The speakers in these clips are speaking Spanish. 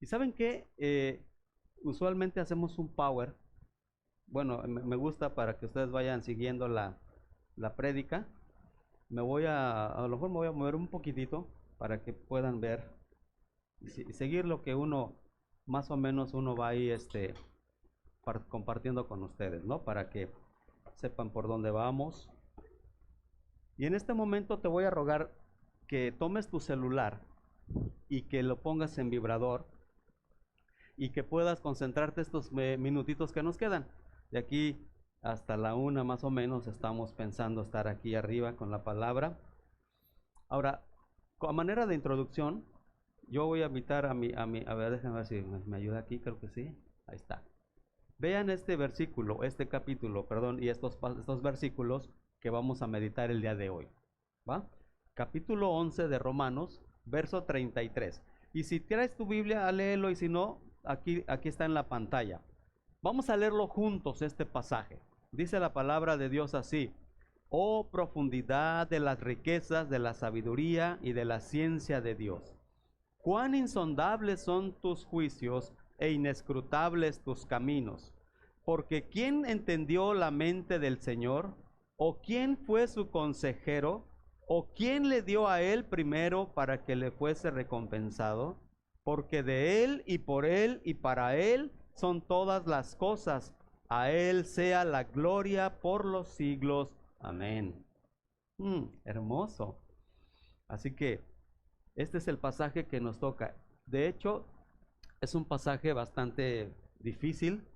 ¿Y saben qué? Usualmente hacemos un power. Bueno, me gusta para que ustedes vayan siguiendo la prédica. A lo mejor me voy a mover un poquitito para que puedan ver y seguir lo que uno, más o menos uno va ahí compartiendo con ustedes, ¿no? Para que sepan por dónde vamos. Y en este momento te voy a rogar que tomes tu celular y que lo pongas en vibrador y que puedas concentrarte estos minutitos que nos quedan. De aquí hasta la 1 más o menos estamos pensando estar aquí arriba con la palabra. Ahora, a manera de introducción, yo voy a invitar a ver, déjenme ver si me ayuda aquí, creo que sí. Ahí está. Vean este versículo, este capítulo, perdón, y estos versículos que vamos a meditar el día de hoy. ¿Va? Capítulo 11 de Romanos, verso 33. Y si traes tu Biblia, léelo, y si no, aquí está en la pantalla. Vamos a leerlo juntos, este pasaje. Dice la palabra de Dios así: oh profundidad de las riquezas, de la sabiduría y de la ciencia de Dios. Cuán insondables son tus juicios e inescrutables tus caminos. Porque ¿quién entendió la mente del Señor? ¿O quién fue su consejero? ¿O quién le dio a él primero para que le fuese recompensado? Porque de él y para él son todas las cosas. A él sea la gloria por los siglos. Amén. Hermoso. Así que este es el pasaje que nos toca. De hecho, es un pasaje bastante difícil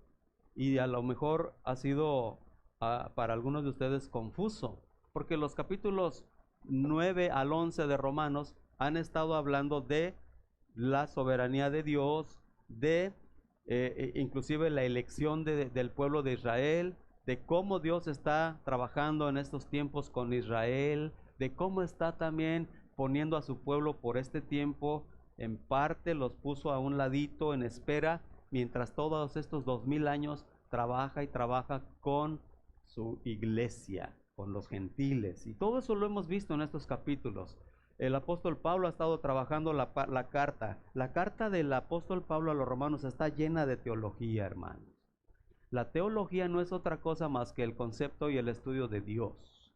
y a lo mejor ha sido para algunos de ustedes confuso, porque los capítulos 9 al 11 de Romanos han estado hablando de la soberanía de Dios, de inclusive la elección del pueblo de Israel, de cómo Dios está trabajando en estos tiempos con Israel, de cómo está también poniendo a su pueblo por este tiempo. En parte los puso a un ladito en espera, mientras todos estos 2000 años trabaja y trabaja con su iglesia, con los gentiles. Y todo eso lo hemos visto en estos capítulos. El apóstol Pablo ha estado trabajando la carta. La carta del apóstol Pablo a los romanos está llena de teología, hermanos. La teología no es otra cosa más que el concepto y el estudio de Dios.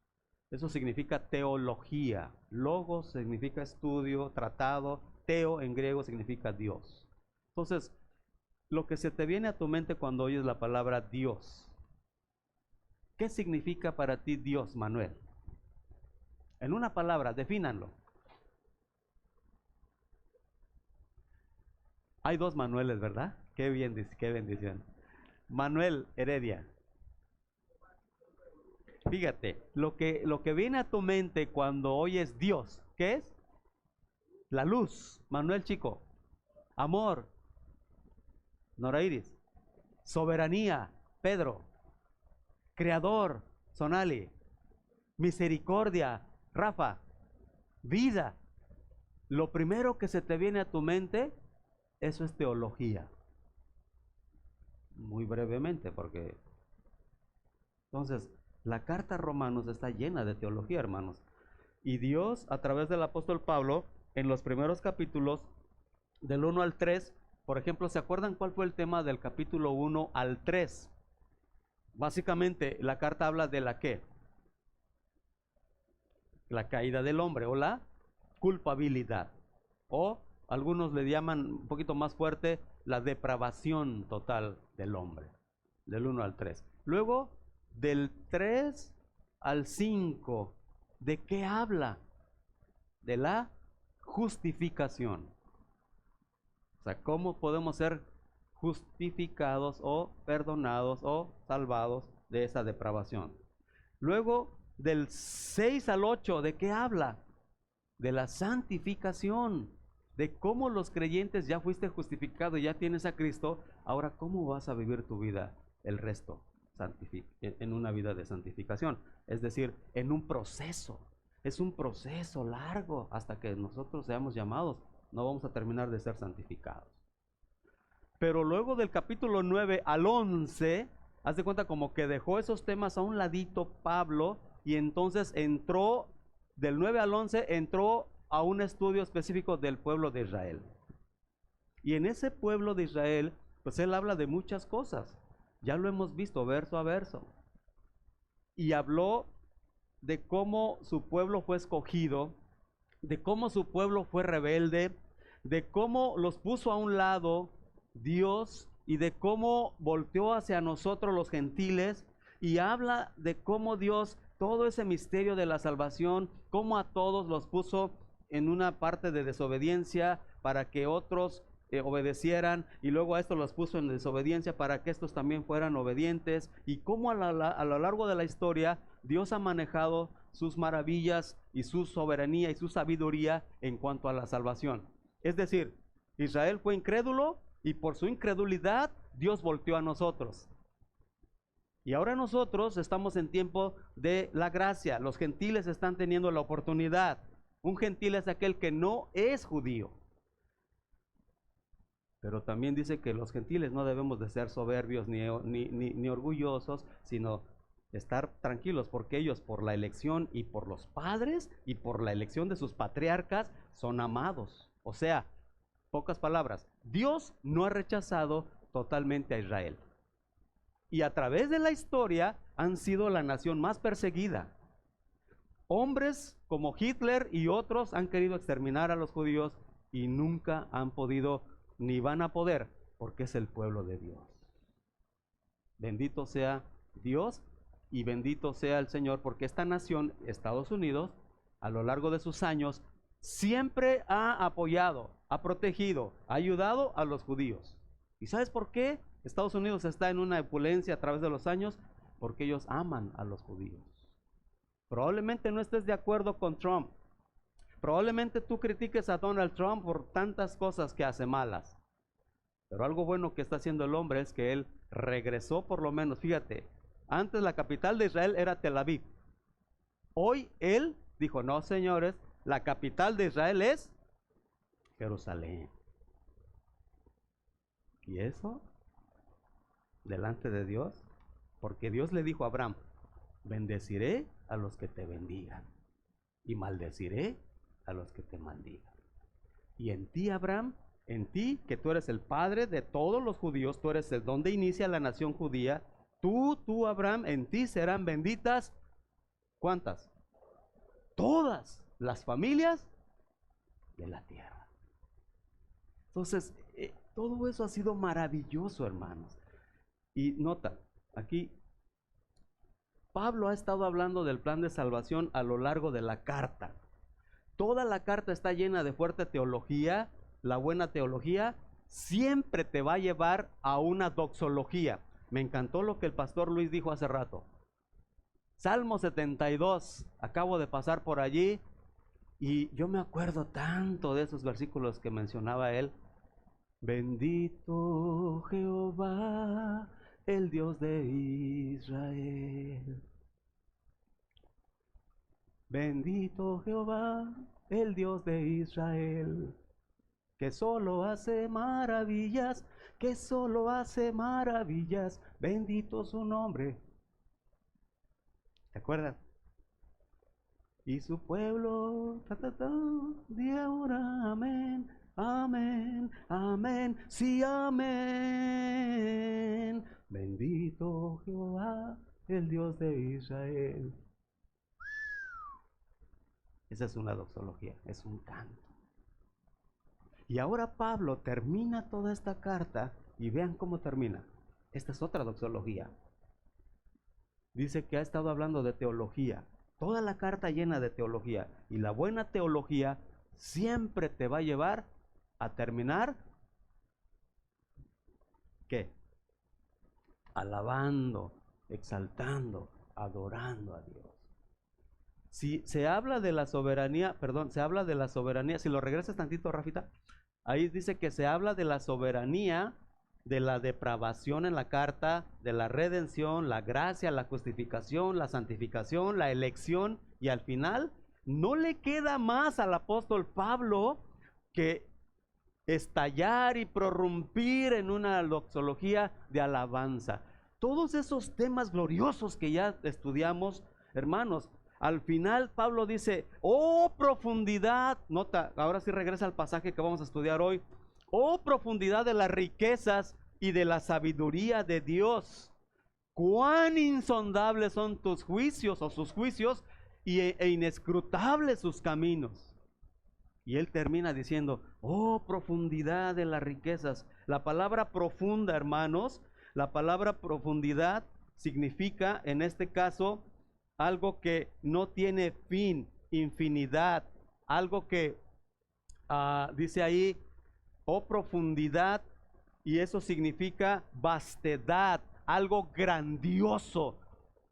Eso significa teología. Logos significa estudio, tratado. Teo en griego significa Dios. Entonces, lo que se te viene a tu mente cuando oyes la palabra Dios, ¿qué significa para ti Dios, Manuel? En una palabra, defínanlo. Hay dos Manueles, ¿verdad? Qué bien, qué bendición. Manuel Heredia. Fíjate, lo que viene a tu mente cuando oyes Dios, ¿qué es? La luz. Manuel Chico. Amor. Norairis. Soberanía. Pedro. Creador. Sonali. Misericordia. Rafa. Vida. Lo primero que se te viene a tu mente, eso es teología. Muy brevemente, porque entonces la carta a Romanos está llena de teología, hermanos. Y Dios, a través del apóstol Pablo, en los primeros capítulos, del 1 al 3, por ejemplo, ¿se acuerdan cuál fue el tema del capítulo 1 al 3? Básicamente, la carta habla de la ¿qué? La caída del hombre, o la culpabilidad, o algunos le llaman un poquito más fuerte, la depravación total del hombre, del 1 al 3. Luego, del 3 al 5, ¿de qué habla? De la justificación. O sea, ¿cómo podemos ser justificados o perdonados o salvados de esa depravación? Luego, del 6 al 8, ¿de qué habla? De la santificación, de cómo los creyentes ya fuiste justificado, ya tienes a Cristo, ahora cómo vas a vivir tu vida el resto, en una vida de santificación, es decir, en un proceso. Es un proceso largo hasta que nosotros seamos llamados, no vamos a terminar de ser santificados. Pero luego del capítulo 9 al 11, haz de cuenta como que dejó esos temas a un ladito Pablo, y entonces entró, del 9 al 11, entró a un estudio específico del pueblo de Israel. Y en ese pueblo de Israel, pues él habla de muchas cosas. Ya lo hemos visto verso a verso. Y habló de cómo su pueblo fue escogido, de cómo su pueblo fue rebelde, de cómo los puso a un lado Dios y de cómo volteó hacia nosotros los gentiles, y habla de cómo Dios, todo ese misterio de la salvación, cómo a todos los puso en una parte de desobediencia para que otros obedecieran, y luego a estos los puso en desobediencia para que estos también fueran obedientes, y cómo a lo largo de la historia Dios ha manejado sus maravillas y su soberanía y su sabiduría en cuanto a la salvación. Es decir, Israel fue incrédulo y por su incredulidad Dios volteó a nosotros. Y ahora nosotros estamos en tiempo de la gracia. Los gentiles están teniendo la oportunidad. Un gentil es aquel que no es judío. Pero también dice que los gentiles no debemos de ser soberbios ni orgullosos, sino estar tranquilos, porque ellos por la elección y por los padres y por la elección de sus patriarcas son amados. O sea, pocas palabras, Dios no ha rechazado totalmente a Israel. Y a través de la historia han sido la nación más perseguida. Hombres como Hitler y otros han querido exterminar a los judíos y nunca han podido ni van a poder, porque es el pueblo de Dios. Bendito sea Dios y bendito sea el Señor, porque esta nación, Estados Unidos, a lo largo de sus años, siempre ha apoyado, ha protegido, ha ayudado a los judíos. ¿Y sabes por qué Estados Unidos está en una opulencia a través de los años? Porque ellos aman a los judíos. Probablemente no estés de acuerdo con Trump. Probablemente tú critiques a Donald Trump por tantas cosas que hace malas. Pero algo bueno que está haciendo el hombre es que él regresó por lo menos, fíjate, antes la capital de Israel era Tel Aviv. Hoy él dijo, no señores, la capital de Israel es Jerusalén. ¿Y eso? Delante de Dios. Porque Dios le dijo a Abraham, bendeciré a los que te bendigan y maldeciré a los que te maldigan. Y en ti, Abraham, en ti, que tú eres el padre de todos los judíos, tú eres el donde inicia la nación judía, tú, Abraham, en ti serán benditas, ¿cuántas? Todas las familias de la tierra. Entonces, todo eso ha sido maravilloso, hermanos. Y nota, aquí Pablo ha estado hablando del plan de salvación a lo largo de la carta. Toda la carta está llena de fuerte teología. La buena teología siempre te va a llevar a una doxología. Me encantó lo que el pastor Luis dijo hace rato. Salmo 72, acabo de pasar por allí y yo me acuerdo tanto de esos versículos que mencionaba él. Bendito Jehová, el Dios de Israel. Bendito Jehová, el Dios de Israel, que solo hace maravillas, que solo hace maravillas. Bendito su nombre. ¿Te acuerdas? Y su pueblo, de ahora, amén, amén, amén, sí, amén. Bendito Jehová, el Dios de Israel. Esa es una doxología, es un canto. Y ahora Pablo termina toda esta carta y vean cómo termina. Esta es otra doxología. Dice que ha estado hablando de teología. Toda la carta llena de teología. Y la buena teología siempre te va a llevar a terminar, ¿qué? Alabando, exaltando, adorando a Dios. Si se habla de la soberanía, se habla de la soberanía, si lo regresas tantito, Rafita, ahí dice que se habla de la soberanía, de la depravación en la carta, de la redención, la gracia, la justificación, la santificación, la elección, y al final no le queda más al apóstol Pablo que estallar y prorrumpir en una doxología de alabanza. Todos esos temas gloriosos que ya estudiamos, hermanos, al final Pablo dice, oh profundidad, nota, ahora sí regresa al pasaje que vamos a estudiar hoy, Oh profundidad de las riquezas y de la sabiduría de Dios. Cuán insondables son tus juicios o sus juicios e inescrutables sus caminos. Y él termina diciendo, oh profundidad de las riquezas. La palabra profunda, hermanos, la palabra profundidad significa en este caso algo que no tiene fin, infinidad, algo que dice ahí, oh profundidad, y eso significa vastedad, algo grandioso,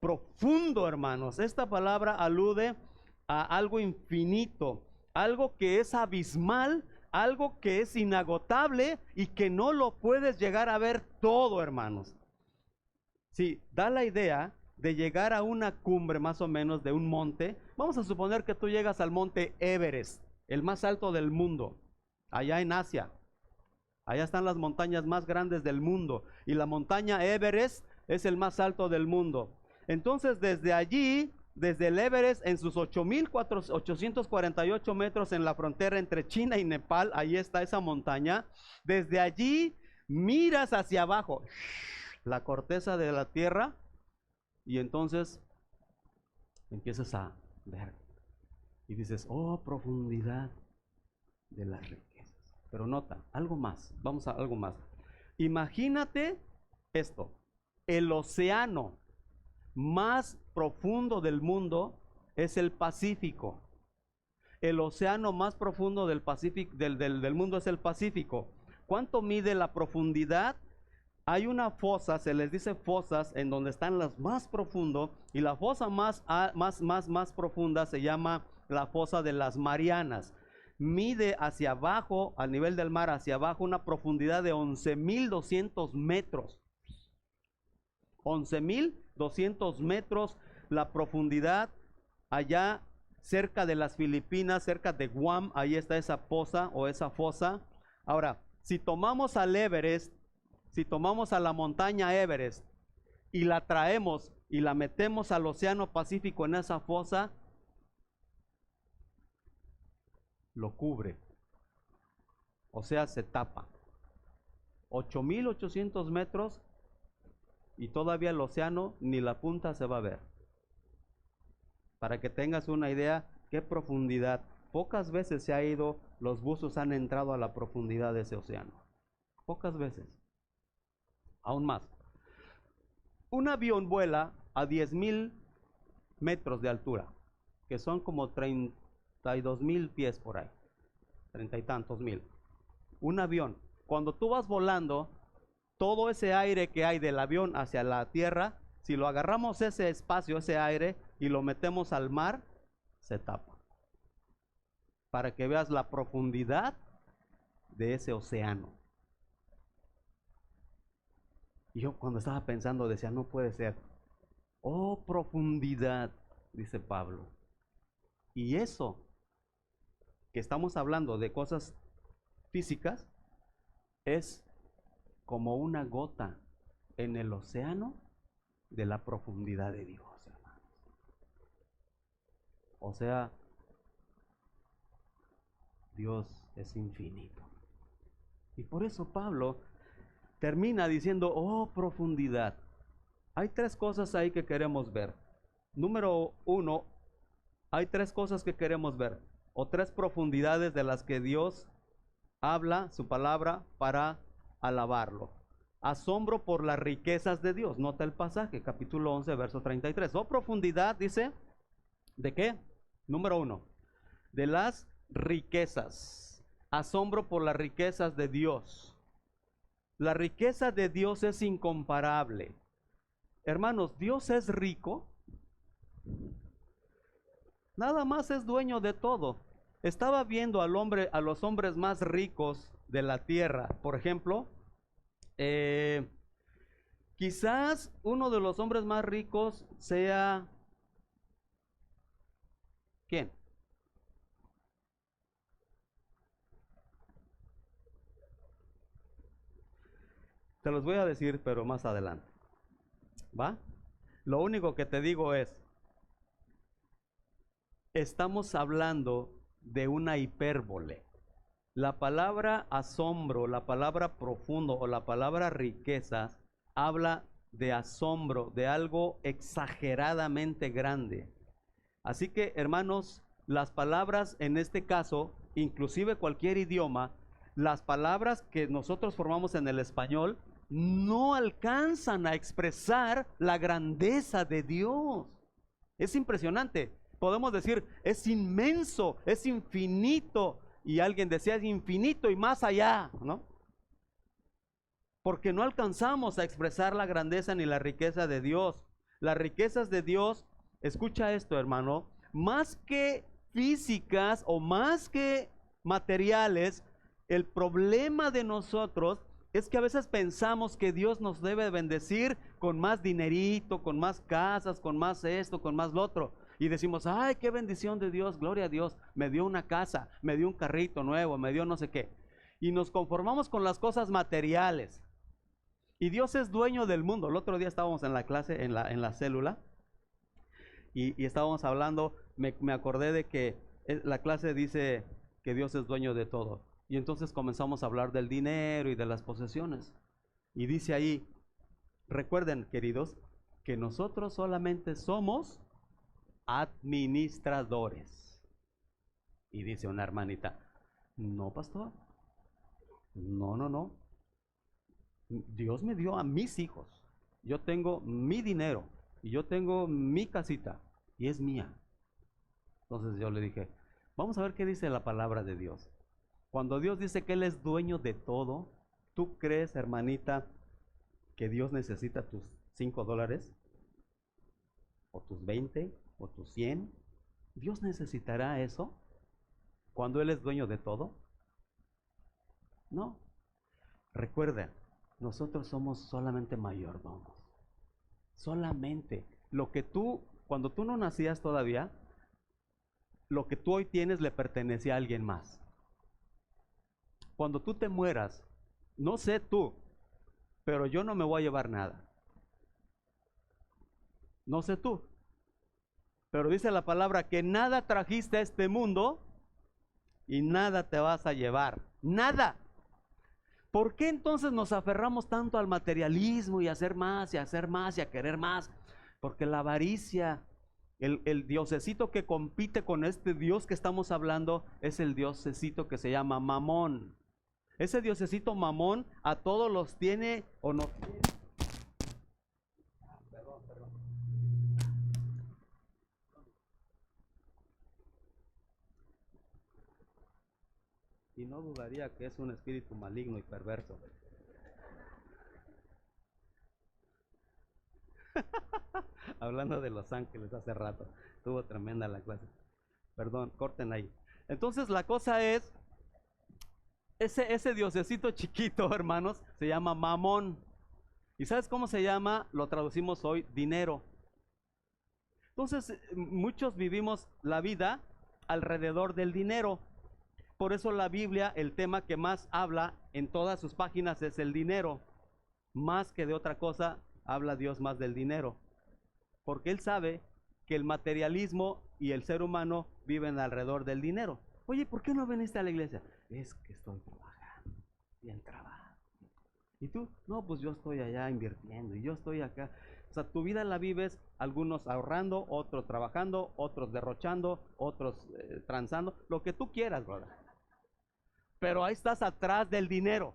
profundo, hermanos. Esta palabra alude a algo infinito, algo que es abismal, algo que es inagotable y que no lo puedes llegar a ver todo, hermanos. Sí, da la idea de llegar a una cumbre más o menos de un monte. Vamos a suponer que tú llegas al monte Everest, el más alto del mundo, allá en Asia. Allá están las montañas más grandes del mundo y la montaña Everest es el más alto del mundo. Entonces desde allí, desde el Everest en sus 8.848 metros en la frontera entre China y Nepal, ahí está esa montaña. Desde allí miras hacia abajo la corteza de la tierra y entonces empiezas a ver y dices, oh profundidad de la riqueza. Pero nota, algo más, vamos a algo más. Imagínate esto, el océano más profundo del mundo es el Pacífico. El océano más profundo del Pacífico, del mundo es el Pacífico. ¿Cuánto mide la profundidad? Hay una fosa, se les dice fosas, en donde están las más profundas, y la fosa más profunda se llama la fosa de las Marianas. Mide hacia abajo, al nivel del mar, hacia abajo, una profundidad de 11.200 metros. 11.200 metros la profundidad, allá cerca de las Filipinas, cerca de Guam, ahí está esa fosa o esa fosa. Ahora, si tomamos al Everest, si tomamos a la montaña Everest y la traemos y la metemos al Océano Pacífico en esa fosa, lo cubre, o sea, se tapa. 8.800 metros y todavía el océano ni la punta se va a ver. Para que tengas una idea, qué profundidad. Pocas veces se ha ido, los buzos han entrado a la profundidad de ese océano. Pocas veces. Aún más. Un avión vuela a 10.000 metros de altura, que son como 32.000 pies por ahí, 30 y tantos mil. Un avión, cuando tú vas volando, todo ese aire que hay del avión hacia la tierra, si lo agarramos ese espacio, ese aire, y lo metemos al mar, se tapa. Para que veas la profundidad de ese océano. Y yo cuando estaba pensando decía, no puede ser. Oh, profundidad, dice Pablo. Y eso, que estamos hablando de cosas físicas, es como una gota en el océano de la profundidad de Dios, hermanos. O sea, Dios es infinito. Y por eso Pablo termina diciendo, oh profundidad. Hay tres cosas ahí que queremos ver. Número uno, hay tres cosas que queremos ver, o tres profundidades de las que Dios habla su palabra para alabarlo. Asombro por las riquezas de Dios. Nota el pasaje, capítulo 11, verso 33. Oh profundidad, dice, ¿de qué? Número uno, de las riquezas. Asombro por las riquezas de Dios. La riqueza de Dios es incomparable. Hermanos, Dios es rico. Nada más es dueño de todo. Estaba viendo al hombre, a los hombres más ricos de la tierra. Por ejemplo, quizás uno de los hombres más ricos sea ¿quién? Te los voy a decir, pero más adelante. ¿Va? Lo único que te digo es, estamos hablando de una hipérbole. La palabra asombro, la palabra profundo o la palabra riquezas habla de asombro, de algo exageradamente grande. Así que, hermanos, las palabras en este caso, inclusive cualquier idioma, las palabras que nosotros formamos en el español no alcanzan a expresar la grandeza de Dios. Es impresionante. Podemos decir, es inmenso, es infinito. Y alguien decía, es infinito y más allá, ¿no? Porque no alcanzamos a expresar la grandeza ni la riqueza de Dios. Las riquezas de Dios, escucha esto, hermano, más que físicas o más que materiales, el problema de nosotros es que a veces pensamos que Dios nos debe bendecir con más dinerito, con más casas, con más esto, con más lo otro. Y decimos, ay, qué bendición de Dios, gloria a Dios, me dio una casa, me dio un carrito nuevo, me dio no sé qué. Y nos conformamos con las cosas materiales. Y Dios es dueño del mundo. El otro día estábamos en la clase, en la célula, y estábamos hablando, me acordé de que la clase dice que Dios es dueño de todo. Y entonces comenzamos a hablar del dinero y de las posesiones. Y dice ahí, recuerden, queridos, que nosotros solamente somos administradores. Y dice una hermanita, no, pastor, no. Dios me dio a mis hijos. Yo tengo mi dinero y yo tengo mi casita y es mía. Entonces yo le dije, vamos a ver qué dice la palabra de Dios. Cuando Dios dice que Él es dueño de todo, ¿tú crees, hermanita, que Dios necesita tus $5? ¿O tus 20? ¿O tus 100? ¿Dios necesitará eso cuando Él es dueño de todo? No. Recuerda, nosotros somos solamente mayordomos. Solamente. Cuando tú no nacías todavía, lo que tú hoy tienes le pertenecía a alguien más. Cuando tú te mueras, no sé tú, pero yo no me voy a llevar nada. No sé tú, pero dice la palabra que nada trajiste a este mundo y nada te vas a llevar. Nada. ¿Por qué entonces nos aferramos tanto al materialismo y a hacer más y a hacer más y a querer más? Porque la avaricia, el diosecito que compite con este Dios que estamos hablando, es el diosecito que se llama Mamón. Ese diosecito Mamón a todos los tiene o no tiene. Perdón. Y no dudaría que es un espíritu maligno y perverso. Hablando de los ángeles hace rato, estuvo tremenda la clase. Perdón, corten ahí. Entonces la cosa es, ese diosecito chiquito, hermanos, se llama Mamón. ¿Y sabes cómo se llama? Lo traducimos hoy, dinero. Entonces, muchos vivimos la vida alrededor del dinero. Por eso la Biblia, el tema que más habla en todas sus páginas es el dinero. Más que de otra cosa, habla Dios más del dinero. Porque Él sabe que el materialismo y el ser humano viven alrededor del dinero. Oye, ¿por qué no viniste a la iglesia? Es que estoy trabajando, bien trabajo. ¿Y tú? No, pues yo estoy allá invirtiendo y yo estoy acá. O sea, tu vida la vives, algunos ahorrando, otros trabajando, otros derrochando, otros transando, lo que tú quieras, brother. Pero ahí estás atrás del dinero.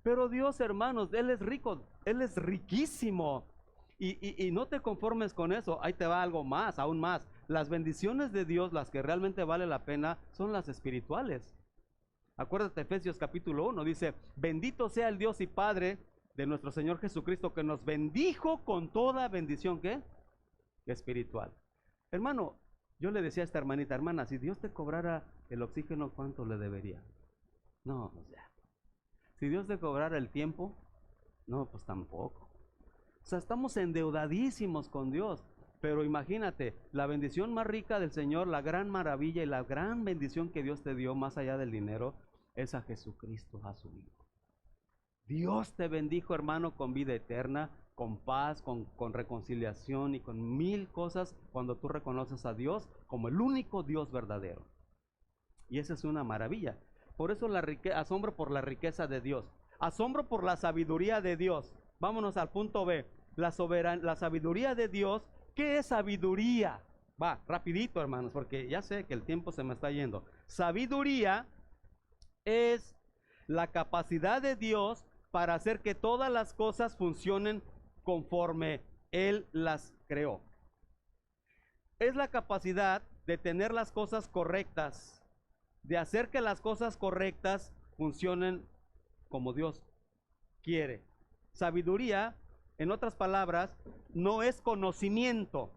Pero Dios, hermanos, Él es rico, Él es riquísimo. Y no te conformes con eso, ahí te va algo más, aún más. Las bendiciones de Dios, las que realmente vale la pena, son las espirituales. Acuérdate, Efesios capítulo 1, dice, bendito sea el Dios y Padre de nuestro Señor Jesucristo, que nos bendijo con toda bendición, ¿qué? Espiritual. Hermano, yo le decía a esta hermanita, hermana, si Dios te cobrara el oxígeno, ¿cuánto le debería? No, pues ya. Si Dios te cobrara el tiempo, no, pues tampoco. O sea, estamos endeudadísimos con Dios. Pero imagínate, la bendición más rica del Señor, la gran maravilla y la gran bendición que Dios te dio más allá del dinero, es a Jesucristo, a su Hijo. Dios te bendijo, hermano, con vida eterna, con paz, con reconciliación y con mil cosas cuando tú reconoces a Dios como el único Dios verdadero. Y esa es una maravilla. Por eso asombro por la riqueza de Dios. Asombro por la sabiduría de Dios. Vámonos al punto B. La sabiduría de Dios. ¿Qué es sabiduría? Va, rapidito, hermanos, porque ya sé que el tiempo se me está yendo. Sabiduría es la capacidad de Dios para hacer que todas las cosas funcionen conforme Él las creó. Es la capacidad de tener las cosas correctas, de hacer que las cosas correctas funcionen como Dios quiere. Sabiduría, en otras palabras, no es conocimiento.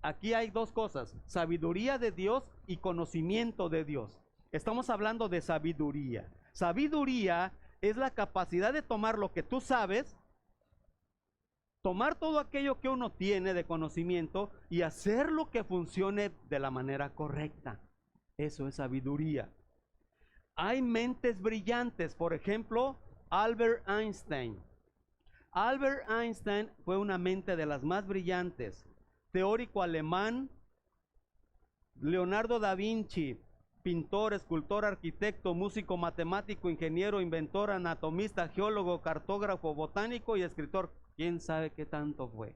Aquí hay dos cosas, sabiduría de Dios y conocimiento de Dios. Estamos hablando de sabiduría. Sabiduría es la capacidad de tomar lo que tú sabes, tomar todo aquello que uno tiene de conocimiento y hacerlo que funcione de la manera correcta. Eso es sabiduría. Hay mentes brillantes, por ejemplo, Albert Einstein. Albert Einstein fue una mente de las más brillantes. Teórico alemán. Leonardo da Vinci, pintor, escultor, arquitecto, músico, matemático, ingeniero, inventor, anatomista, geólogo, cartógrafo, botánico y escritor. ¿Quién sabe qué tanto fue?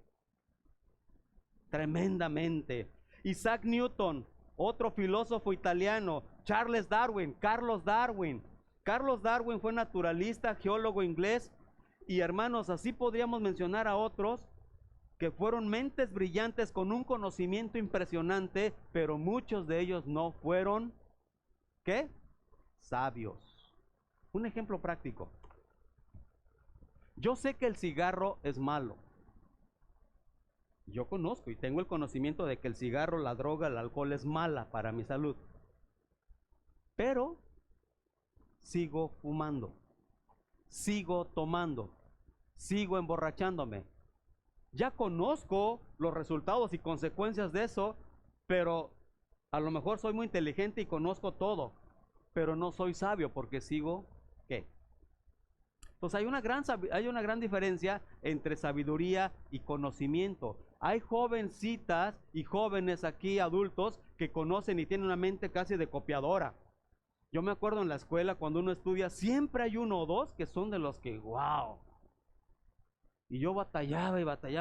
Tremendamente. Isaac Newton, otro filósofo italiano. Charles Darwin, Carlos Darwin. Carlos Darwin fue naturalista, geólogo inglés. Y hermanos, así podríamos mencionar a otros que fueron mentes brillantes con un conocimiento impresionante, pero muchos de ellos no fueron, ¿qué? Sabios. Un ejemplo práctico. Yo sé que el cigarro es malo. Yo conozco y tengo el conocimiento de que el cigarro, la droga, el alcohol es mala para mi salud. Pero sigo fumando, sigo tomando, sigo emborrachándome. Ya conozco los resultados y consecuencias de eso, pero a lo mejor soy muy inteligente y conozco todo, pero no soy sabio porque sigo, ¿qué? Entonces hay una gran diferencia entre sabiduría y conocimiento. Hay jovencitas y jóvenes aquí, adultos, que conocen y tienen una mente casi de copiadora. Yo me acuerdo en la escuela cuando uno estudia, siempre hay uno o dos que son de los que, wow. Y yo batallaba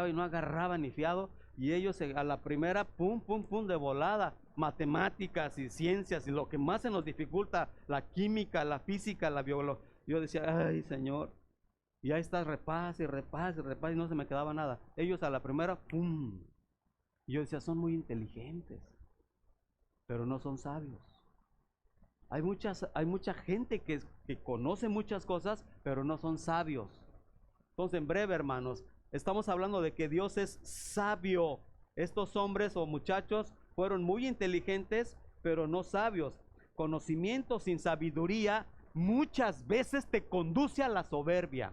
y no agarraba ni fiado. Y ellos a la primera, pum, pum, pum, de volada. Matemáticas y ciencias y lo que más se nos dificulta, la química, la física, la biología. Yo decía, ay, Señor. Y ahí está, repase y no se me quedaba nada. Ellos a la primera, pum. Y yo decía, son muy inteligentes, pero no son sabios. Hay mucha gente que conoce muchas cosas, pero no son sabios. Entonces, en breve, hermanos, estamos hablando de que Dios es sabio. Estos hombres o muchachos fueron muy inteligentes, pero no sabios. Conocimiento sin sabiduría muchas veces te conduce a la soberbia.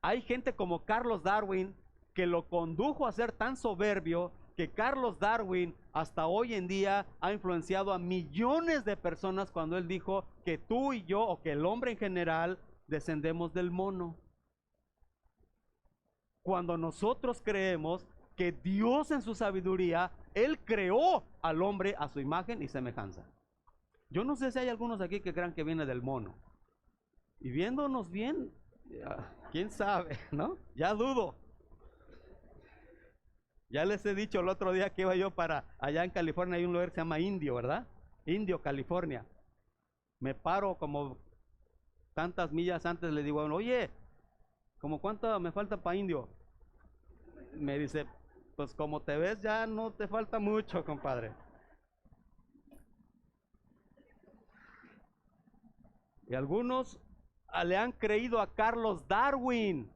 Hay gente como Carlos Darwin que lo condujo a ser tan soberbio que Carlos Darwin hasta hoy en día ha influenciado a millones de personas cuando él dijo que tú y yo, o que el hombre en general, descendemos del mono. Cuando nosotros creemos que Dios en su sabiduría, Él creó al hombre a su imagen y semejanza. Yo no sé si hay algunos aquí que crean que viene del mono. Y viéndonos bien, quién sabe, ¿no? Ya dudo. Ya les he dicho el otro día que iba yo para allá en California, hay un lugar que se llama Indio, ¿verdad? Indio, California. Me paro como tantas millas antes, le digo, oye, ¿cómo cuánto me falta para Indio? Me dice, pues como te ves ya no te falta mucho, compadre. Y algunos le han creído a Carlos Darwin.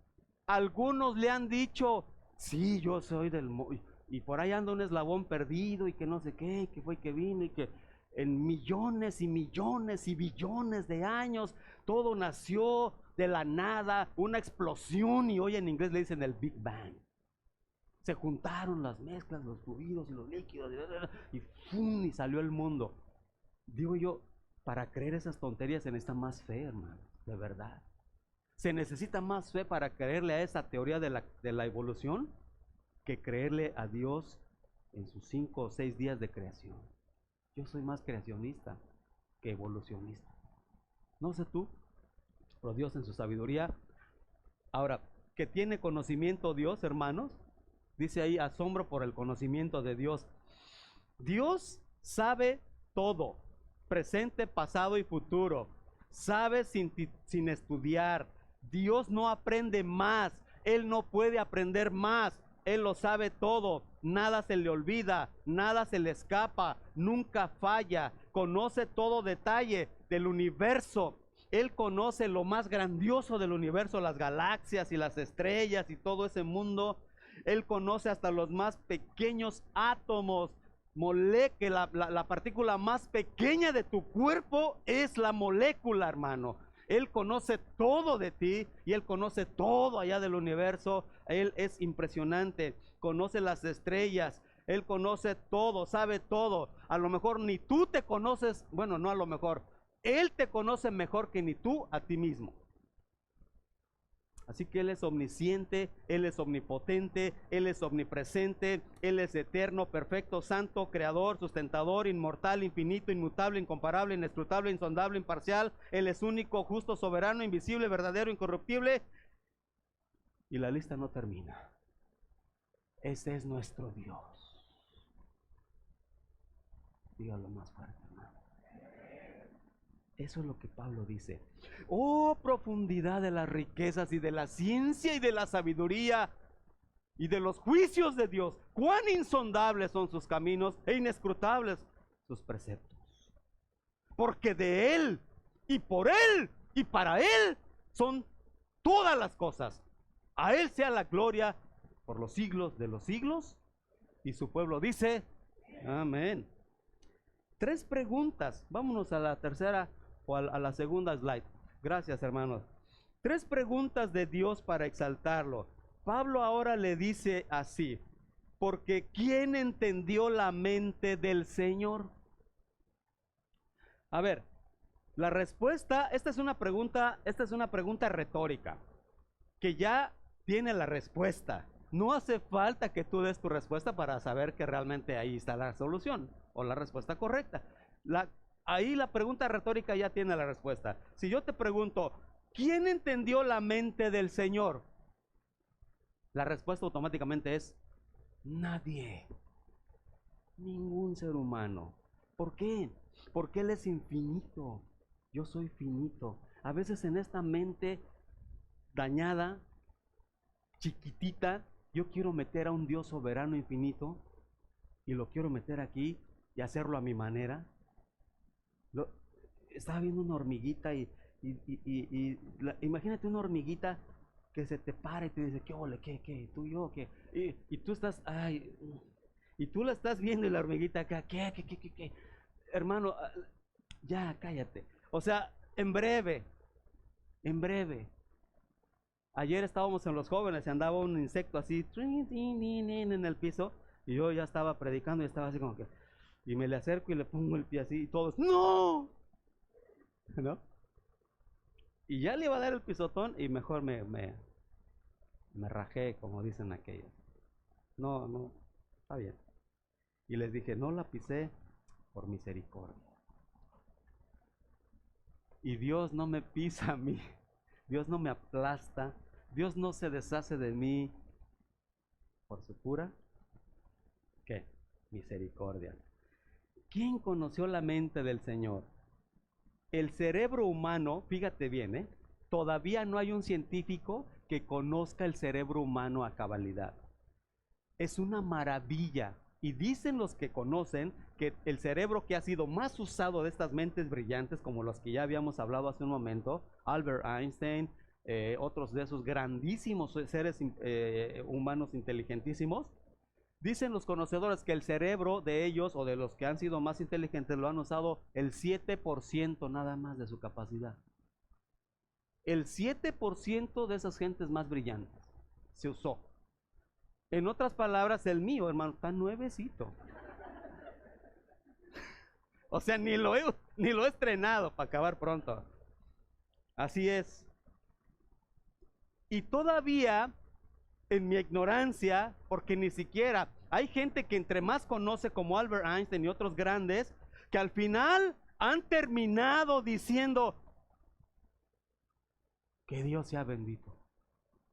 Algunos le han dicho, sí, yo soy del... Y por ahí anda un eslabón perdido y que no sé qué, que fue que vino y que en millones y millones y billones de años todo nació de la nada, una explosión, y hoy en inglés le dicen el Big Bang. Se juntaron las mezclas, los fluidos y los líquidos y ¡fum! Y salió el mundo. Digo yo, para creer esas tonterías se necesita más fe, hermano, de verdad. Se necesita más fe para creerle a esa teoría de la evolución que creerle a Dios en sus 5 o 6 días de creación. Yo soy más creacionista que evolucionista. No sé tú, pero Dios en su sabiduría. Ahora, ¿que tiene conocimiento Dios, hermanos? Dice ahí, asombro por el conocimiento de Dios. Dios sabe todo, presente, pasado y futuro. Sabe sin estudiar. Dios no aprende más. Él no puede aprender más. Él lo sabe todo. Nada se le olvida, nada se le escapa, nunca falla. Conoce todo detalle del universo. Él conoce lo más grandioso del universo, las galaxias y las estrellas y todo ese mundo. Él conoce hasta los más pequeños átomos. La partícula más pequeña de tu cuerpo es la molécula, hermano. Él conoce todo de ti y Él conoce todo allá del universo. Él es impresionante. Conoce las estrellas. Él conoce todo, sabe todo. A lo mejor ni tú te conoces, bueno, no a lo mejor. Él te conoce mejor que ni tú a ti mismo. Así que Él es omnisciente, Él es omnipotente, Él es omnipresente, Él es eterno, perfecto, santo, creador, sustentador, inmortal, infinito, inmutable, incomparable, inescrutable, insondable, imparcial. Él es único, justo, soberano, invisible, verdadero, incorruptible. Y la lista no termina. Ese es nuestro Dios. Dígalo más fuerte, hermano. Eso es lo que Pablo dice. Oh, profundidad de las riquezas y de la ciencia y de la sabiduría y de los juicios de Dios. Cuán insondables son sus caminos e inescrutables sus preceptos. Porque de Él y por Él y para Él son todas las cosas. A Él sea la gloria por los siglos de los siglos. Y su pueblo dice, amén. 3 preguntas. Vámonos a la tercera o a la segunda slide. Gracias, hermanos. 3 preguntas de Dios para exaltarlo. Pablo ahora le dice así, porque ¿quién entendió la mente del Señor? A ver, la respuesta, esta es una pregunta retórica, que ya tiene la respuesta. No hace falta que tú des tu respuesta para saber que realmente ahí está la solución o la respuesta correcta. Ahí la pregunta retórica ya tiene la respuesta. Si yo te pregunto, ¿quién entendió la mente del Señor? La respuesta automáticamente es nadie. Ningún ser humano. ¿Por qué? Porque Él es infinito. Yo soy finito. A veces en esta mente dañada, chiquitita, yo quiero meter a un Dios soberano infinito y lo quiero meter aquí y hacerlo a mi manera. Estaba viendo una hormiguita imagínate una hormiguita que se te para y te dice, ¿qué ole? ¿Qué? ¿Tú y yo? ¿Qué? Y tú estás, y tú la estás viendo y la hormiguita acá, ¿qué? Hermano, ya, cállate. O sea, en breve. Ayer estábamos en los jóvenes y andaba un insecto así en el piso y yo ya estaba predicando y estaba así como que, y me le acerco y le pongo el pie así y todos, ¡no! ¿No? Y ya le iba a dar el pisotón y mejor me rajé, como dicen aquellos. No, está bien. Y les dije, no la pisé por misericordia. Y Dios no me pisa a mí, Dios no me aplasta, Dios no se deshace de mí por su pura, ¿qué? Misericordia. ¿Quién conoció la mente del Señor? El cerebro humano, fíjate bien, todavía no hay un científico que conozca el cerebro humano a cabalidad. Es una maravilla. Y dicen los que conocen que el cerebro que ha sido más usado de estas mentes brillantes, como los que ya habíamos hablado hace un momento, Albert Einstein, otros de esos grandísimos seres humanos inteligentísimos, dicen los conocedores que el cerebro de ellos o de los que han sido más inteligentes lo han usado el 7% nada más de su capacidad. El 7% de esas gentes más brillantes se usó. En otras palabras, el mío, hermano, está nuevecito. O sea, ni lo he estrenado para acabar pronto. Así es. Y todavía, en mi ignorancia, porque ni siquiera hay gente que entre más conoce como Albert Einstein y otros grandes, que al final han terminado diciendo que Dios sea bendito.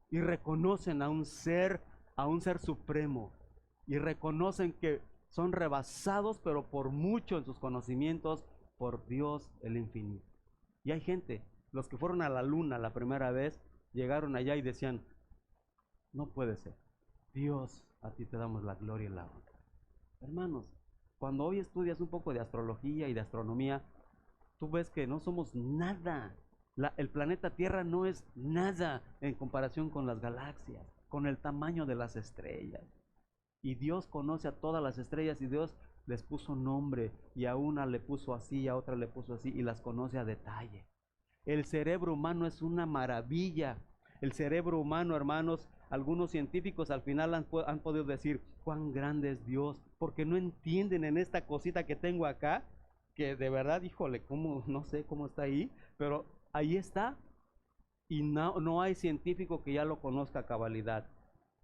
Y reconocen a un ser supremo. Y reconocen que son rebasados, pero por mucho en sus conocimientos, por Dios el infinito. Y hay gente, los que fueron a la luna la primera vez, llegaron allá y decían, no puede ser. Dios, a ti te damos la gloria y la honra. Hermanos, cuando hoy estudias un poco de astrología y de astronomía, tú ves que no somos nada. El planeta Tierra no es nada en comparación con las galaxias, con el tamaño de las estrellas. Y Dios conoce a todas las estrellas y Dios les puso nombre, y a una le puso así, a otra le puso así, y las conoce a detalle. El cerebro humano es una maravilla. El cerebro humano, hermanos, algunos científicos al final han podido decir cuán grande es Dios, porque no entienden en esta cosita que tengo acá, que de verdad, híjole, no sé cómo está ahí, pero ahí está, y no hay científico que ya lo conozca a cabalidad.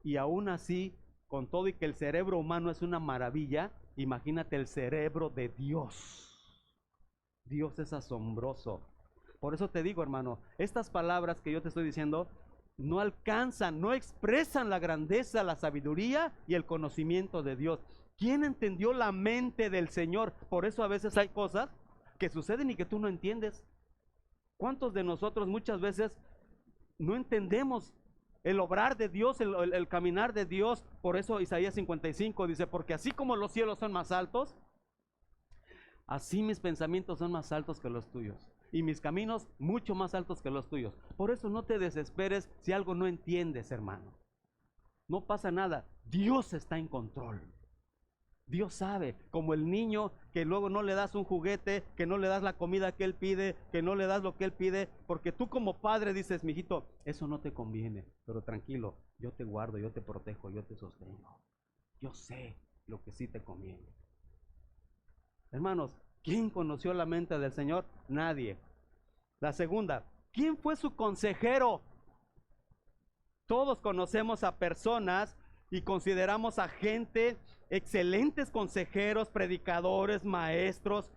Y aún así, con todo y que el cerebro humano es una maravilla, imagínate el cerebro de Dios. Dios es asombroso. Por eso te digo, hermano, estas palabras que yo te estoy diciendo no alcanzan, no expresan la grandeza, la sabiduría y el conocimiento de Dios. ¿Quién entendió la mente del Señor? Por eso a veces hay cosas que suceden y que tú no entiendes. ¿Cuántos de nosotros muchas veces no entendemos el obrar de Dios, el caminar de Dios? Por eso Isaías 55 dice, porque así como los cielos son más altos, así mis pensamientos son más altos que los tuyos, y mis caminos mucho más altos que los tuyos. Por eso no te desesperes si algo no entiendes, hermano. No pasa nada, Dios está en control. Dios sabe, como el niño que luego no le das un juguete, que no le das la comida que él pide, que no le das lo que él pide, porque tú como padre dices, mijito, eso no te conviene, pero tranquilo, yo te guardo, yo te protejo, yo te sostengo. Yo sé lo que sí te conviene. Hermanos, ¿quién conoció la mente del Señor? Nadie. La segunda, ¿quién fue su consejero? Todos conocemos a personas y consideramos a gente, excelentes consejeros, predicadores, maestros,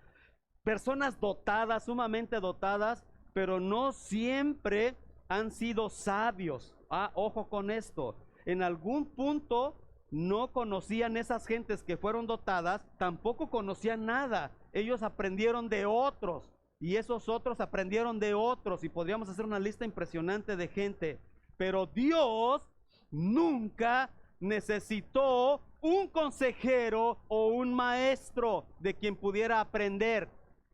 personas dotadas, sumamente dotadas, pero no siempre han sido sabios. Ojo con esto. En algún punto no conocían esas gentes que fueron dotadas, tampoco conocían nada. Ellos aprendieron de otros y esos otros aprendieron de otros, y podríamos hacer una lista impresionante de gente. Pero Dios nunca necesitó un consejero o un maestro de quien pudiera aprender.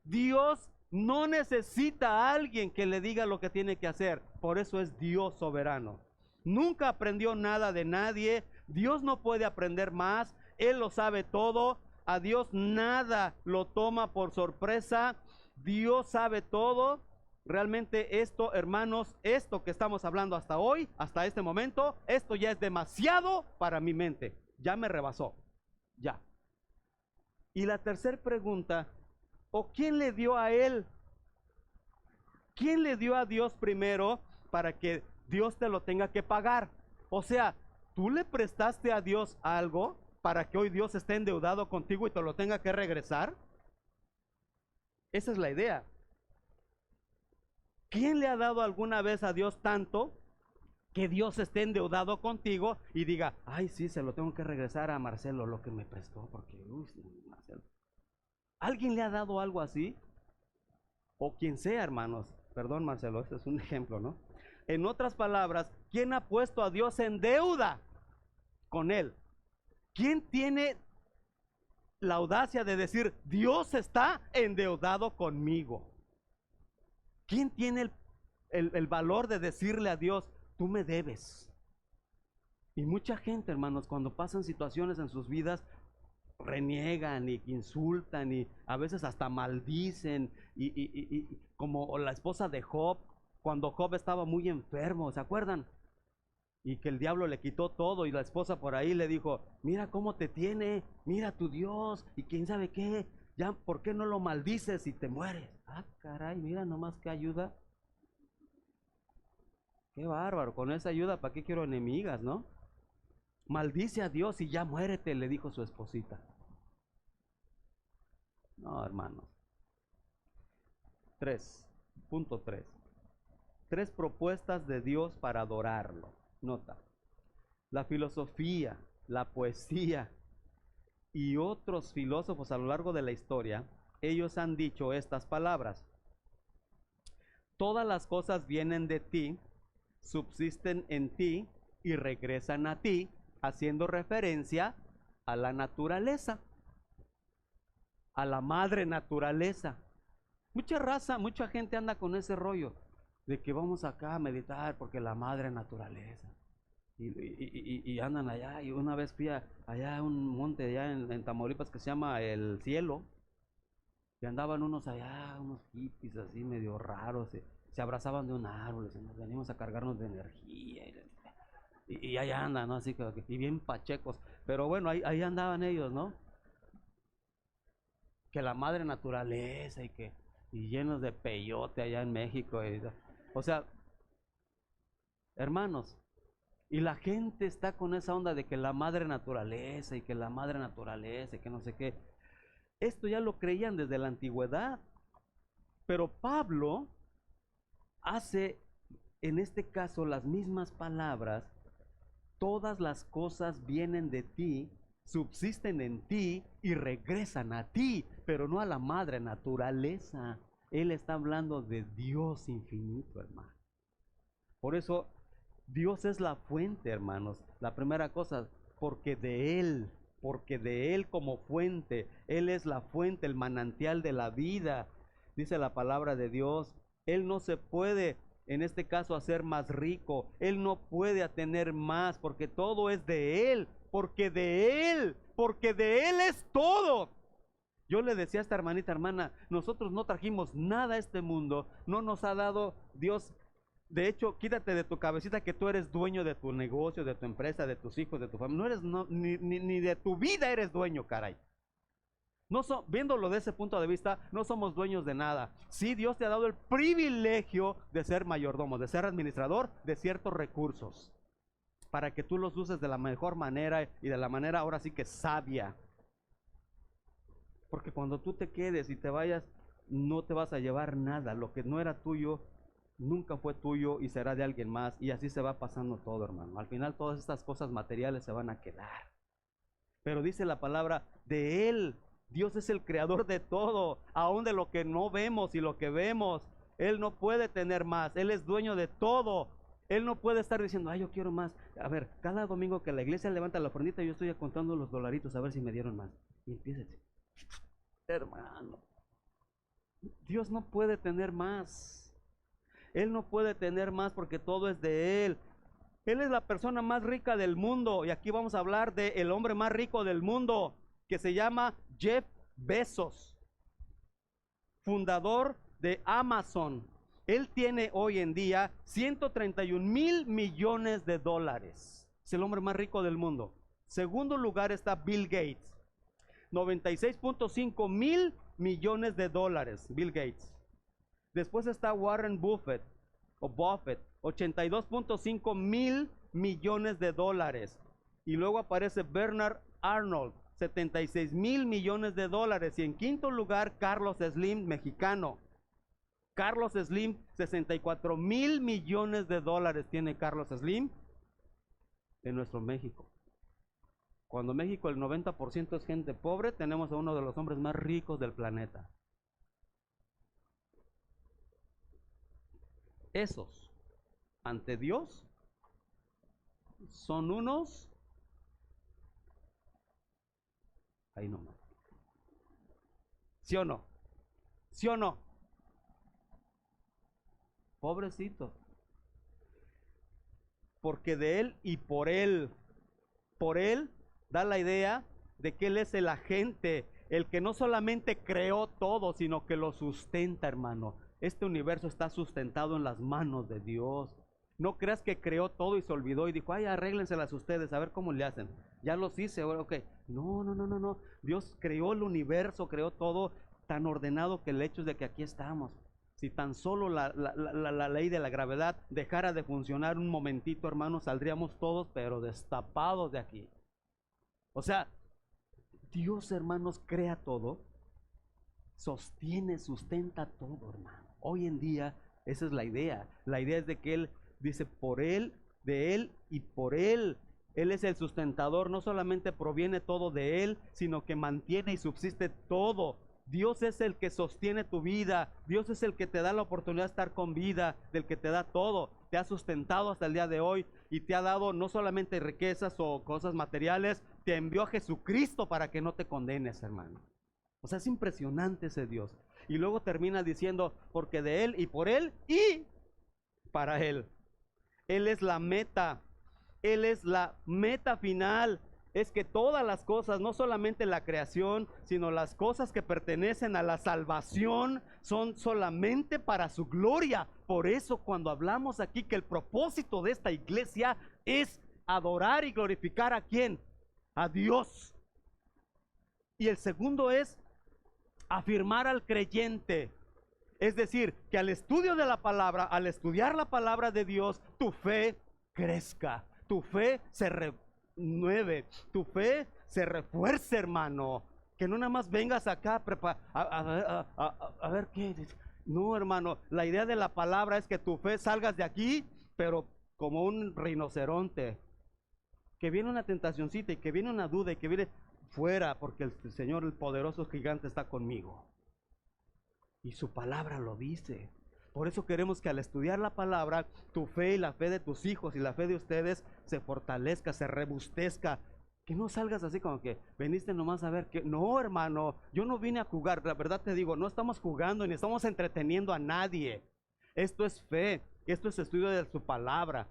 Dios no necesita a alguien que le diga lo que tiene que hacer. Por eso es Dios soberano. Nunca aprendió nada de nadie. Dios no puede aprender más. Él lo sabe todo. A Dios nada lo toma por sorpresa. Dios sabe todo. Realmente esto, hermanos, esto que estamos hablando hasta hoy, hasta este momento, esto ya es demasiado para mi mente. Ya me rebasó. Ya. Y la tercera pregunta, ¿o quién le dio a él? ¿Quién le dio a Dios primero para que Dios te lo tenga que pagar? O sea, ¿tú le prestaste a Dios algo para que hoy Dios esté endeudado contigo y te lo tenga que regresar? Esa es la idea. ¿Quién le ha dado alguna vez a Dios tanto que Dios esté endeudado contigo y diga, ay, sí, se lo tengo que regresar a Marcelo lo que me prestó, porque, Marcelo. ¿Alguien le ha dado algo así? O quien sea, hermanos. Perdón, Marcelo, este es un ejemplo, ¿no? En otras palabras, ¿quién ha puesto a Dios en deuda con él? ¿Quién tiene la audacia de decir, Dios está endeudado conmigo? ¿Quién tiene el valor de decirle a Dios, tú me debes? Y mucha gente, hermanos, cuando pasan situaciones en sus vidas, reniegan y insultan y a veces hasta maldicen, y como la esposa de Job, cuando Job estaba muy enfermo, ¿se acuerdan? Y que el diablo le quitó todo y la esposa por ahí le dijo, mira cómo te tiene, mira tu Dios y quién sabe qué, ya, ¿por qué no lo maldices y te mueres? Caray, mira nomás qué ayuda. Qué bárbaro, con esa ayuda, ¿para qué quiero enemigas, no? Maldice a Dios y ya muérete, le dijo su esposita. No, hermanos. 3.3. Tres propuestas de Dios para adorarlo. Nota. La filosofía, la poesía y otros filósofos a lo largo de la historia, ellos han dicho estas palabras. Todas las cosas vienen de ti, subsisten en ti y regresan a ti, haciendo referencia a la naturaleza, a la madre naturaleza. Mucha raza, mucha gente anda con ese rollo de que vamos acá a meditar porque la madre naturaleza. Y andan allá, y una vez fui allá a un monte allá en Tamaulipas que se llama El Cielo, y andaban unos allá, unos hippies así medio raros, se abrazaban de un árbol, y nos venimos a cargarnos de energía, y allá andan, ¿no? Así que, y bien pachecos, pero bueno, ahí andaban ellos, ¿no? Que la madre naturaleza y llenos de peyote allá en México, o sea, hermanos, y la gente está con esa onda de que la madre naturaleza y que la madre naturaleza y que no sé qué. Esto ya lo creían desde la antigüedad. Pero Pablo hace en este caso las mismas palabras. Todas las cosas vienen de ti, subsisten en ti y regresan a ti, pero no a la madre naturaleza. Él está hablando de Dios infinito, hermano. Por eso Dios es la fuente, hermanos. La primera cosa, porque de Él como fuente, Él es la fuente, el manantial de la vida. Dice la palabra de Dios, Él no se puede, en este caso, hacer más rico. Él no puede tener más, porque todo es de Él, porque de Él es todo. Yo le decía a esta hermanita, hermana, nosotros no trajimos nada a este mundo, no nos ha dado Dios. De hecho, quítate de tu cabecita que tú eres dueño de tu negocio, de tu empresa, de tus hijos, de tu familia. No eres, ni de tu vida eres dueño, caray. Viéndolo de ese punto de vista, no somos dueños de nada. Sí, Dios te ha dado el privilegio de ser mayordomo, de ser administrador de ciertos recursos, para que tú los uses de la mejor manera y de la manera ahora sí que sabia. Porque cuando tú te quedes y te vayas, no te vas a llevar nada. Lo que no era tuyo nunca fue tuyo y será de alguien más, y así se va pasando todo, hermano. Al final todas estas cosas materiales se van a quedar, pero dice la palabra de Él. Dios es el creador de todo, aún de lo que no vemos y lo que vemos. Él no puede tener más, Él es dueño de todo. Él no puede estar diciendo, ay, yo quiero más. A ver, cada domingo que la iglesia levanta la ofrendita, yo estoy contando los dolaritos a ver si me dieron más. Y empiécese, hermano, Dios no puede tener más. Él no puede tener más porque todo es de Él. Él es la persona más rica del mundo. Y aquí vamos a hablar del hombre más rico del mundo, que se llama Jeff Bezos, fundador de Amazon. Él tiene hoy en día 131 mil millones de dólares. Es el hombre más rico del mundo. Segundo lugar está Bill Gates, 96.5 mil millones de dólares, Bill Gates. Después está Warren Buffett, 82.5 mil millones de dólares. Y luego aparece Bernard Arnold, 76 mil millones de dólares. Y en quinto lugar, Carlos Slim, mexicano. Carlos Slim, 64 mil millones de dólares tiene Carlos Slim en nuestro México. Cuando México el 90% es gente pobre, tenemos a uno de los hombres más ricos del planeta. Esos, ante Dios, son unos, ahí nomás. ¿Sí o no? ¿Sí o no? Pobrecito. Porque de Él y por Él da la idea de que Él es el agente, el que no solamente creó todo, sino que lo sustenta, hermano. Este universo está sustentado en las manos de Dios. No creas que creó todo y se olvidó y dijo, ay, arréglenselas ustedes, a ver cómo le hacen. Ya los hice, ok. No. Dios creó el universo, creó todo tan ordenado que el hecho es de que aquí estamos. Si tan solo la ley de la gravedad dejara de funcionar un momentito, hermano, saldríamos todos, pero destapados de aquí. O sea, Dios, hermanos, crea todo sostiene, sustenta todo, hermano. Hoy en día esa es la idea. La idea es de que Él dice por Él, de Él y por Él. Él es el sustentador, no solamente proviene todo de Él, sino que mantiene y subsiste todo. Dios es el que sostiene tu vida, Dios es el que te da la oportunidad de estar con vida, del que te da todo, te ha sustentado hasta el día de hoy y te ha dado no solamente riquezas o cosas materiales, te envió a Jesucristo para que no te condenes, hermano. O sea, es impresionante ese Dios. Y luego termina diciendo, porque de Él y por Él y para Él. Él es la meta. Él es la meta final. Es que todas las cosas, no solamente la creación, sino las cosas que pertenecen a la salvación, son solamente para su gloria. Por eso cuando hablamos aquí que el propósito de esta iglesia es adorar y glorificar ¿a quién? A Dios. Y el segundo es afirmar al creyente. Es decir, que al estudio de la palabra, al estudiar la palabra de Dios, tu fe crezca, tu fe se renueve, tu fe se refuerce, hermano. Que no nada más vengas acá a ver qué. No, hermano, la idea de la palabra es que tu fe salgas de aquí, pero como un rinoceronte. Que viene una tentacioncita y que viene una duda y que viene fuera, porque el Señor, el poderoso gigante, está conmigo. Y su palabra lo dice. Por eso queremos que al estudiar la palabra, tu fe y la fe de tus hijos y la fe de ustedes se fortalezca, se rebustezca. Que no salgas así como que veniste nomás a ver que... No, hermano, yo no vine a jugar. La verdad te digo, no estamos jugando ni estamos entreteniendo a nadie. Esto es fe, esto es estudio de su palabra.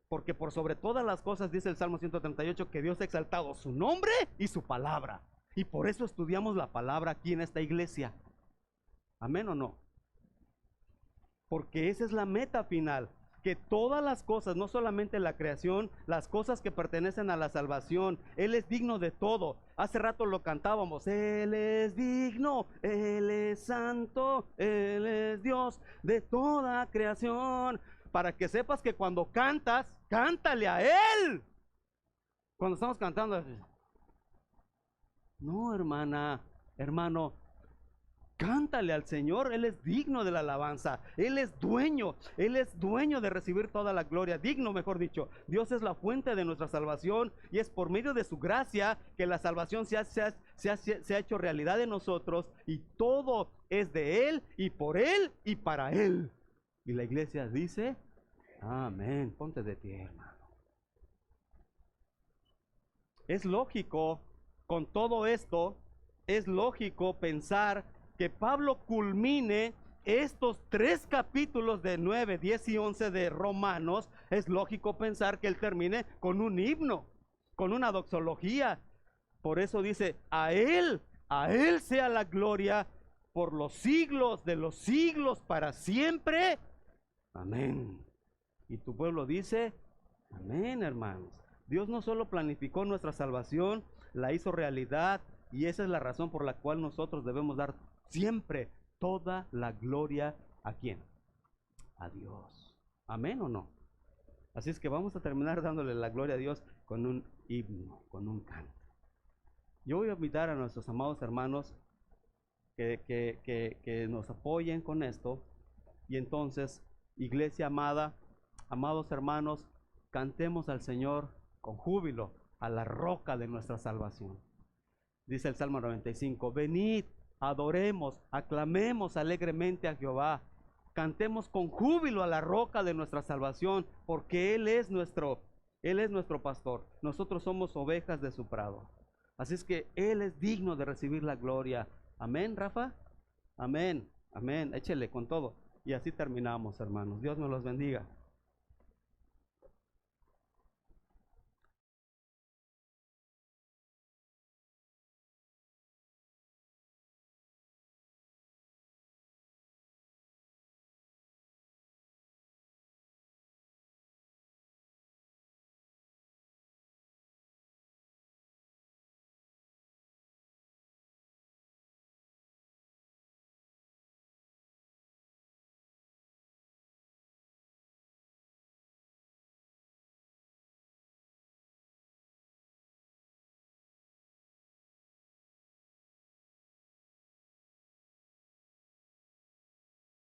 Porque por sobre todas las cosas, dice el Salmo 138, que Dios ha exaltado su nombre y su palabra. Y por eso estudiamos la palabra aquí en esta iglesia. ¿Amén o no? Porque esa es la meta final, que todas las cosas, no solamente la creación, las cosas que pertenecen a la salvación, Él es digno de todo. Hace rato lo cantábamos, Él es digno, Él es santo, Él es Dios de toda creación. Para que sepas que cuando cantas, cántale a Él. Cuando estamos cantando, no, hermana, hermano, cántale al Señor. Él es digno de la alabanza. Él es dueño de recibir toda la gloria. Digno, mejor dicho. Dios es la fuente de nuestra salvación y es por medio de su gracia que la salvación se ha hecho realidad en nosotros, y todo es de Él y por Él y para Él. Y la iglesia dice, amén. Ponte de pie, hermano. Es lógico, con todo esto, es lógico pensar que Pablo culmine estos 3 capítulos de 9, 10 y 11 de Romanos. Es lógico pensar que él termine con un himno, con una doxología. Por eso dice, a él sea la gloria por los siglos de los siglos, para siempre. Amén. Y tu pueblo dice, amén, hermanos. Dios no solo planificó nuestra salvación, la hizo realidad, y esa es la razón por la cual nosotros debemos dar siempre toda la gloria ¿a quién? A Dios. ¿Amén o no? Así es que vamos a terminar dándole la gloria a Dios con un himno, con un canto. Yo voy a invitar a nuestros amados hermanos que nos apoyen con esto. Y entonces, iglesia amada, amados hermanos, cantemos al Señor con júbilo, a la roca de nuestra salvación. Dice el Salmo 95, venid, adoremos, aclamemos alegremente a Jehová, cantemos con júbilo a la roca de nuestra salvación, porque Él es nuestro pastor, nosotros somos ovejas de su prado. Así es que Él es digno de recibir la gloria. Amén, Rafa. Amén, amén, échele con todo. Y así terminamos, hermanos. Dios nos los bendiga.